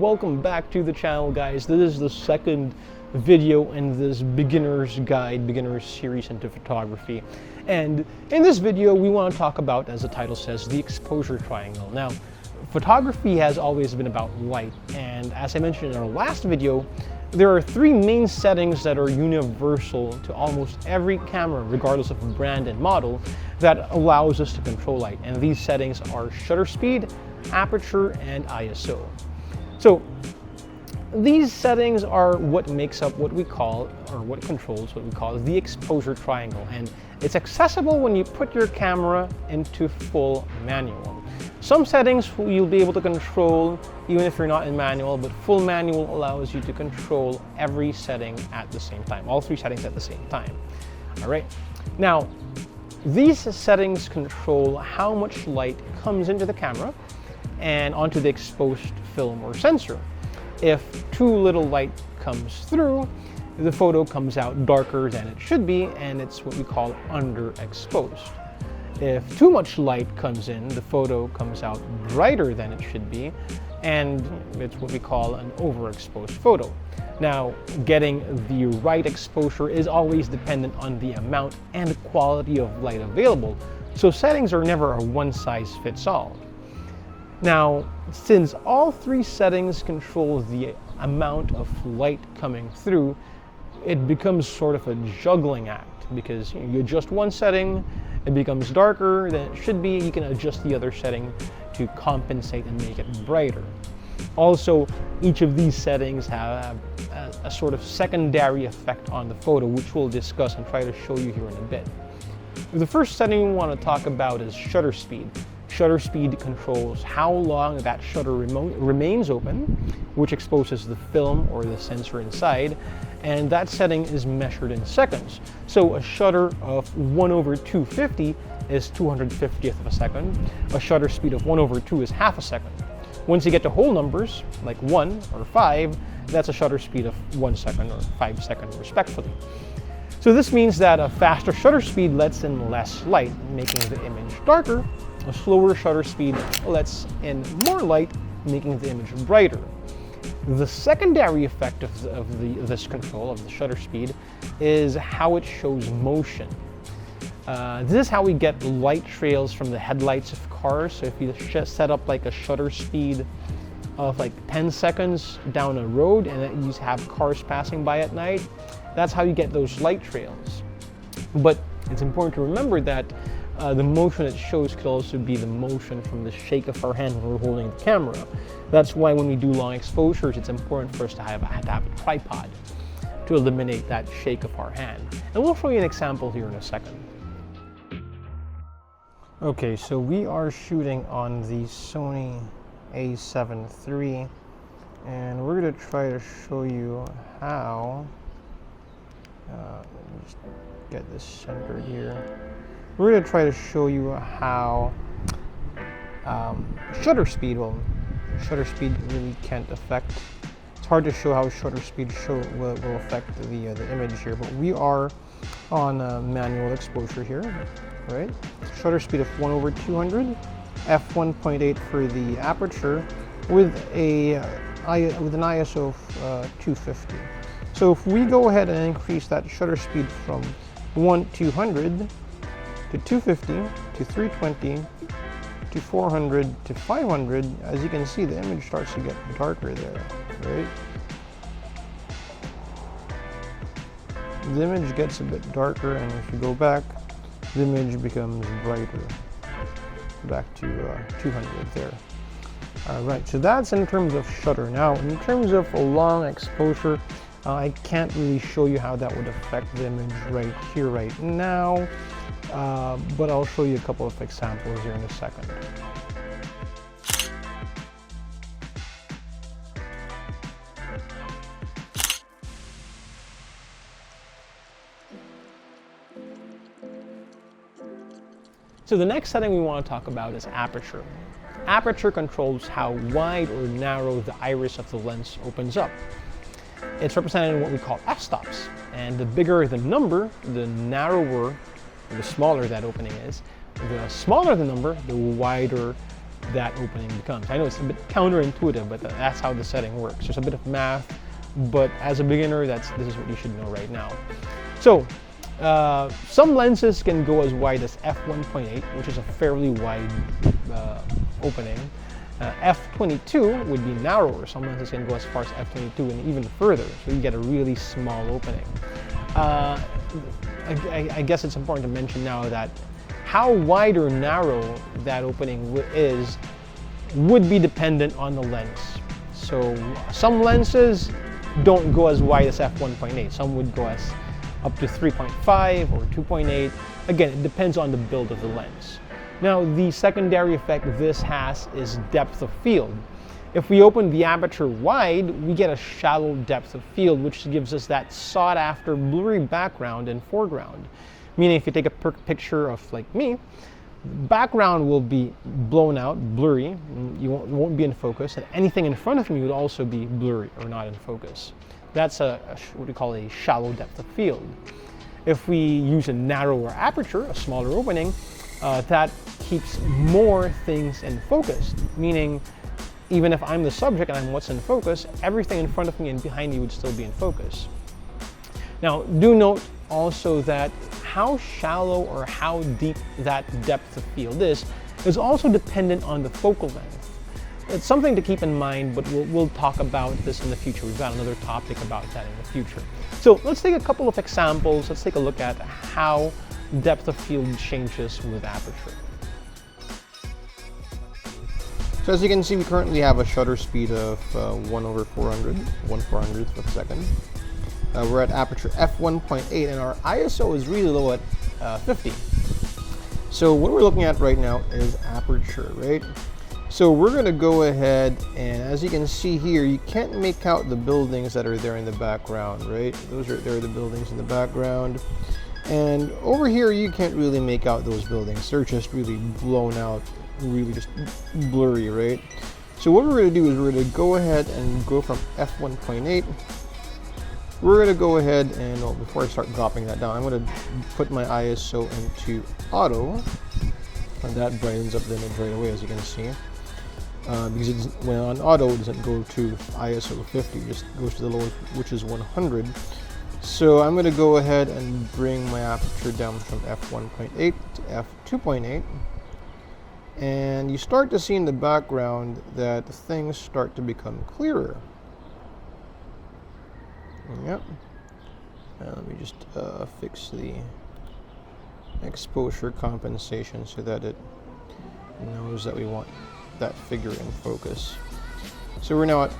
Welcome back to the channel, guys. This is the second video in this beginner's series into photography. And in this video, we want to talk about, as the title says, the exposure triangle. Now, photography has always been about light, and as I mentioned in our last video, there are three main settings that are universal to almost every camera, regardless of brand and model, that allows us to control light. And these settings are shutter speed, aperture, and ISO. So these settings are what makes up what we call, or what controls what we call the exposure triangle. And it's accessible when you put your camera into full manual. Some settings you'll be able to control even if you're not in manual, but full manual allows you to control every setting at the same time, all three settings at the same time. All right. Now, these settings control how much light comes into the camera and onto the exposed film or sensor. If too little light comes through, the photo comes out darker than it should be, and it's what we call underexposed. If too much light comes in, the photo comes out brighter than it should be, and it's what we call an overexposed photo. Now, getting the right exposure is always dependent on the amount and quality of light available, so settings are never a one-size-fits-all. Now, since all three settings control the amount of light coming through, it becomes sort of a juggling act, because you adjust one setting, it becomes darker than it should be, you can adjust the other setting to compensate and make it brighter. Also, each of these settings have a sort of secondary effect on the photo, which we'll discuss and try to show you here in a bit. The first setting we want to talk about is shutter speed. Shutter speed controls how long that shutter remains open, which exposes the film or the sensor inside, and that setting is measured in seconds. So a shutter of 1/250 is 250th of a second. A shutter speed of 1/2 is half a second. Once you get to whole numbers, like 1 or 5, that's a shutter speed of 1 second or 5 seconds respectively. So this means that a faster shutter speed lets in less light, making the image darker. A slower shutter speed lets in more light, making the image brighter. The secondary effect of this control of the shutter speed is how it shows motion. This is how we get light trails from the headlights of cars. So if you set up like a shutter speed of like 10 seconds down a road and then you have cars passing by at night, that's how you get those light trails. But it's important to remember that the motion it shows could also be the motion from the shake of our hand when we're holding the camera. That's why when we do long exposures, it's important for us to have a tripod to eliminate that shake of our hand. And we'll show you an example here in a second. Okay, so we are shooting on the Sony a7 III, and we're going to try to show you how, let me just get this centered here. We're going to try to show you how shutter speed really can't affect. It's hard to show how shutter speed will affect the image here, but we are on manual exposure here, right? Shutter speed of 1/200, f1.8 for the aperture, with an ISO of 250. So if we go ahead and increase that shutter speed from 1/200 to 250 to 320 to 400 to 500, as you can see, the image starts to get darker there, right? The image gets a bit darker, and if you go back, the image becomes brighter, back to 200 there. All right, so that's in terms of shutter. Now, in terms of a long exposure, I can't really show you how that would affect the image right here, right now. But I'll show you a couple of examples here in a second. So the next setting we want to talk about is aperture. Aperture controls how wide or narrow the iris of the lens opens up. It's represented in what we call f-stops, and the bigger the number, the narrower, the smaller that opening is. The smaller the number, the wider that opening becomes. I know it's a bit counterintuitive, but that's how the setting works. There's a bit of math, but as a beginner, this is what you should know right now. So some lenses can go as wide as f1.8, which is a fairly wide opening. f22 would be narrower. Some lenses can go as far as f22 and even further, so you get a really small opening. I guess it's important to mention now that how wide or narrow that opening is would be dependent on the lens. So some lenses don't go as wide as f1.8. Some would go as up to 3.5 or 2.8. Again, it depends on the build of the lens. Now, the secondary effect this has is depth of field. If we open the aperture wide, we get a shallow depth of field, which gives us that sought-after blurry background and foreground. Meaning, if you take a picture of, like me, background will be blown out, blurry, you won't be in focus, and anything in front of me would also be blurry or not in focus. That's what we call a shallow depth of field. If we use a narrower aperture, a smaller opening, that keeps more things in focus, meaning even if I'm the subject and I'm what's in focus, everything in front of me and behind me would still be in focus. Now, do note also that how shallow or how deep that depth of field is also dependent on the focal length. It's something to keep in mind, but we'll talk about this in the future. We've got another topic about that in the future. So let's take a couple of examples. Let's take a look at how depth of field changes with aperture. So as you can see, we currently have a shutter speed of 1/400th of a second. We're at aperture f1.8, and our ISO is really low at 50. So what we're looking at right now is aperture, right? So we're going to go ahead, and as you can see here, you can't make out the buildings that are there in the background, right? There are the buildings in the background. And over here, you can't really make out those buildings. They're just really blown out, really just blurry, right? So what we're going to do is we're going to go ahead and go from f1.8. We're going to go ahead and, before I start dropping that down, I'm going to put my ISO into auto, and that brightens up the image right away, as you can see. Because when on auto, it doesn't go to ISO 50, it just goes to the lowest, which is 100. So I'm going to go ahead and bring my aperture down from f1.8 to f2.8. And you start to see in the background that things start to become clearer. Yep. Let me just fix the exposure compensation so that it knows that we want that figure in focus. So we're now at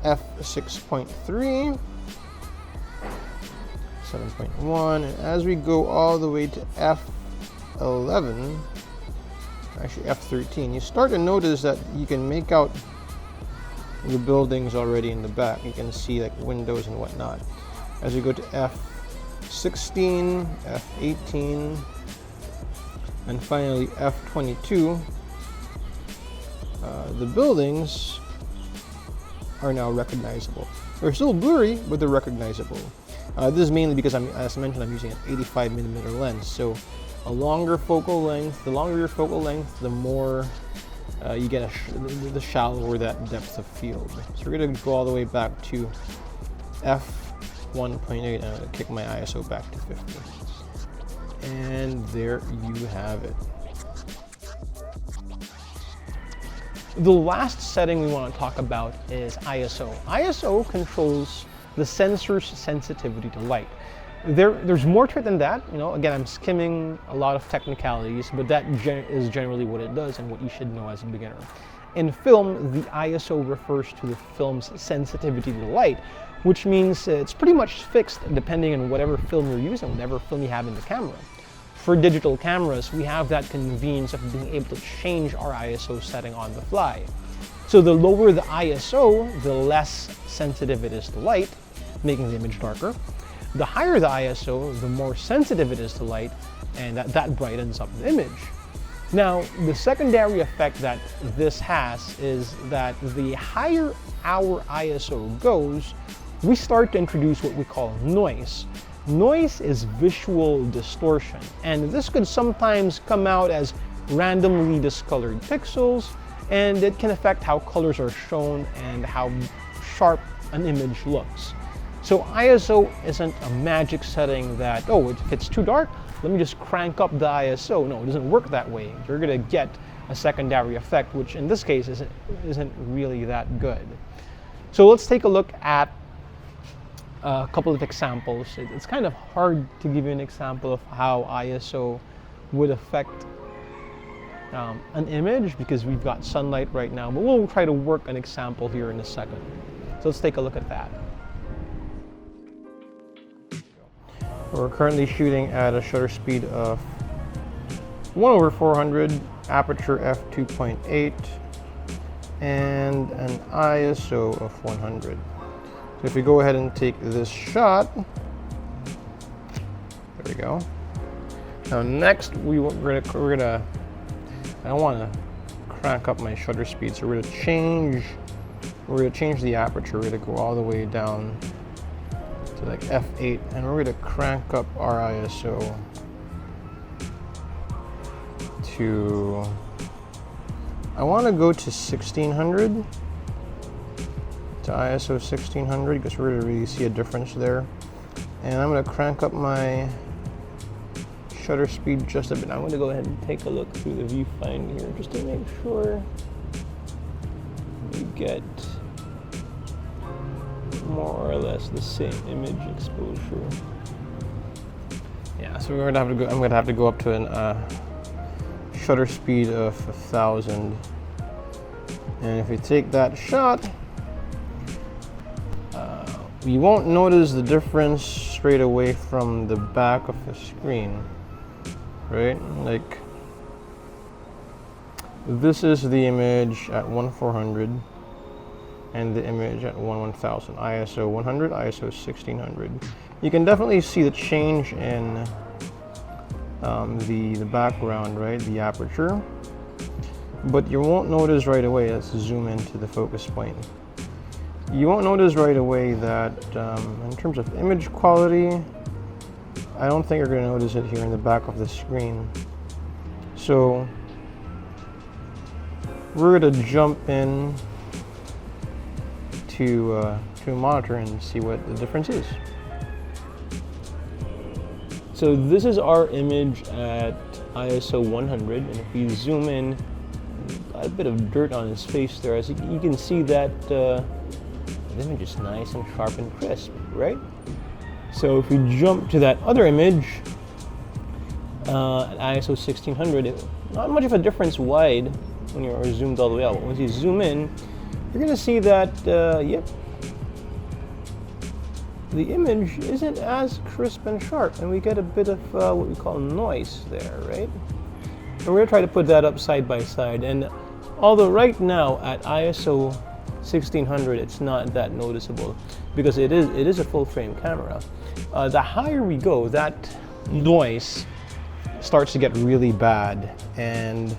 f6.3, 7.1, and as we go all the way to f11, actually f13, you start to notice that you can make out the buildings already in the back. You can see like windows and whatnot. As we go to f16, f18, and finally f22, the buildings are now recognizable. They're still blurry, but they're recognizable. This is mainly because, as I mentioned, I'm using an 85mm lens. So a longer focal length, the longer your focal length, the more you get the shallower that depth of field. So we're going to go all the way back to f1.8 and kick my ISO back to 50. And there you have it. The last setting we want to talk about is ISO. ISO controls the sensor's sensitivity to light. There's more to it than that. Again, I'm skimming a lot of technicalities, but that is generally what it does and what you should know as a beginner. In film, the ISO refers to the film's sensitivity to light, which means it's pretty much fixed depending on whatever film you're using, whatever film you have in the camera. For digital cameras, we have that convenience of being able to change our ISO setting on the fly. So the lower the ISO, the less sensitive it is to light, making the image darker. The higher the ISO, the more sensitive it is to light, and that brightens up the image. Now, the secondary effect that this has is that the higher our ISO goes, we start to introduce what we call noise. Noise is visual distortion, and this could sometimes come out as randomly discolored pixels, and it can affect how colors are shown and how sharp an image looks. So ISO isn't a magic setting that, oh, if it's too dark, let me just crank up the ISO. No, it doesn't work that way. You're going to get a secondary effect, which in this case isn't really that good. So let's take a look at a couple of examples. It's kind of hard to give you an example of how ISO would affect an image because we've got sunlight right now, but we'll try to work an example here in a second. So let's take a look at that. We're currently shooting at a shutter speed of 1/400, aperture f2.8, and an ISO of 100. So if we go ahead and take this shot, there we go. Now next we're gonna I don't want to crank up my shutter speed, so we're gonna change the aperture. We're gonna go all the way down to like f8, and we're gonna crank up our ISO to, I want to go to 1600, to ISO 1600, because we're gonna really see a difference there. And I'm gonna crank up my shutter speed just a bit. I'm gonna go ahead and take a look through the viewfinder here just to make sure we get more or less the same image exposure. Yeah, so we're gonna have to go. I'm gonna have to go up to an shutter speed of 1000, and if we take that shot, you won't notice the difference straight away from the back of the screen, right? Like, this is the image at 1/400 and the image at 1000, ISO 100, ISO 1600. You can definitely see the change in the background, right? The aperture, but you won't notice right away. Let's zoom into the focus point. You won't notice right away that in terms of image quality, I don't think you're going to notice it here in the back of the screen. So we're going to jump in to a monitor and see what the difference is. So this is our image at ISO 100, and if we zoom in, a bit of dirt on his face there. As you can see that the image is nice and sharp and crisp, right? So if we jump to that other image at ISO 1600, not much of a difference wide when you're zoomed all the way out. But once you zoom in, you're going to see that, yep, the image isn't as crisp and sharp, and we get a bit of what we call noise there, right? And we're going to try to put that up side by side. And although right now at ISO 1600 it's not that noticeable because it is a full frame camera, the higher we go, that noise starts to get really bad, and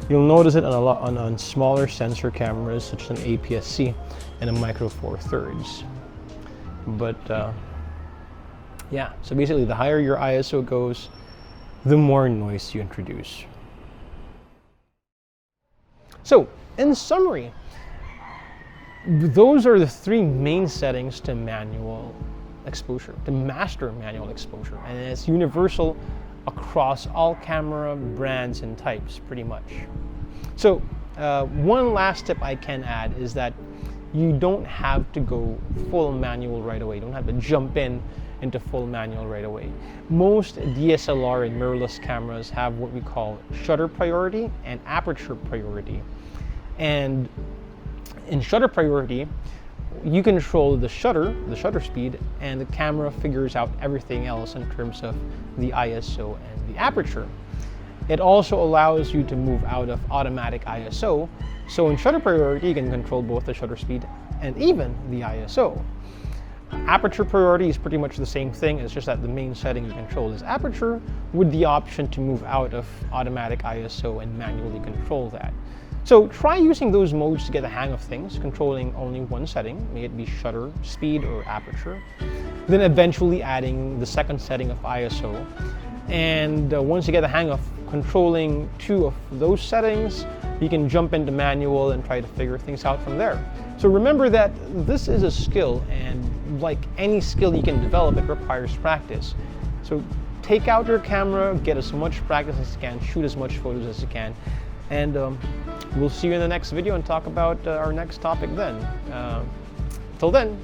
you'll notice it on smaller sensor cameras such as an APS-C and a Micro Four Thirds. But yeah, so basically the higher your ISO goes, the more noise you introduce. So in summary, those are the three main settings to manual exposure, to master manual exposure, and it's universal across all camera brands and types pretty much. So one last tip I can add is that you don't have to go full manual right away. You don't have to jump into full manual right away. Most DSLR and mirrorless cameras have what we call shutter priority and aperture priority. And in shutter priority, you control the shutter speed, and the camera figures out everything else in terms of the ISO and the aperture. It also allows you to move out of automatic ISO. So in shutter priority, you can control both the shutter speed and even the ISO. Aperture priority is pretty much the same thing. It's just that the main setting you control is aperture, with the option to move out of automatic ISO and manually control that. So try using those modes to get the hang of things, controlling only one setting, may it be shutter speed or aperture, then eventually adding the second setting of ISO. And once you get the hang of controlling 2 of those settings, you can jump into manual and try to figure things out from there. So remember that this is a skill, and like any skill you can develop, it requires practice. So take out your camera, get as much practice as you can, shoot as much photos as you can, and we'll see you in the next video and talk about our next topic then. Till then,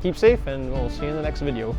keep safe, and we'll see you in the next video.